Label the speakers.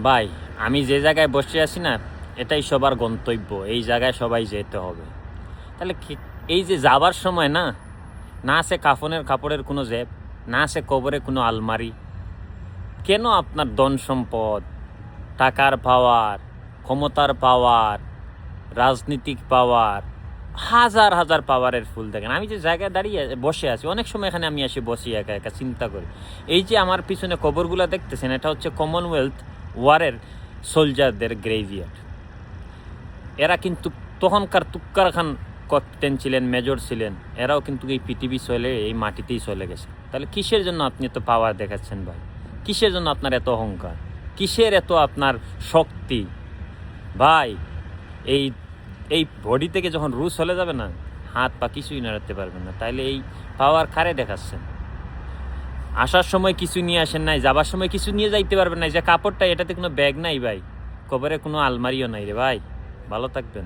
Speaker 1: ভাই, আমি যে জায়গায় বসে আছি না, এটাই সবার গন্তব্য। এই জায়গায় সবাই যেতে হবে। তাহলে এই যে যাবার সময় না, না আছে কাফনের কাপড়ের কোনো জেব, না আছে কবরে কোনো আলমারি। কেন আপনার ধন সম্পদ, টাকার পাওয়ার, ক্ষমতার পাওয়ার, রাজনীতিক পাওয়ার, হাজার হাজার পাওয়ারের ফুল দেখেন। আমি যে জায়গায় দাঁড়িয়ে বসে আছি, অনেক সময় এখানে আমি এসে বসি একা একা চিন্তা করি। এই যে আমার পিছনে কবরগুলো দেখতেছেন, এটা হচ্ছে কমনওয়েলথ ওয়ারের সোলজারদের গ্রেভিয়ার্ড। এরা কিন্তু তখনকার তুক্কার খান ক্যাপ্টেন ছিলেন, মেজর ছিলেন। এরাও কিন্তু এই পৃথিবী চলে, এই মাটিতেই চলে গেছে। তাহলে কিসের জন্য আপনি এত পাওয়ার দেখাচ্ছেন ভাই? কিসের জন্য আপনার এত অহংকার? কিসের এত আপনার শক্তি ভাই? এই এই বডি থেকে যখন রু চলে যাবে না, হাত পা কিছুই নাড়াতে পারবেন না। তাইলে এই পাওয়ার কারে দেখাচ্ছেন? আসার সময় কিছু নিয়ে আসেন নাই, যাবার সময় কিছু নিয়ে যাইতে পারবেন না। যে কাপড়টা, এটাতে কোনো ব্যাগ নাই ভাই, কবরে কোনো আলমারিও নাই রে ভাই। ভালো থাকবেন।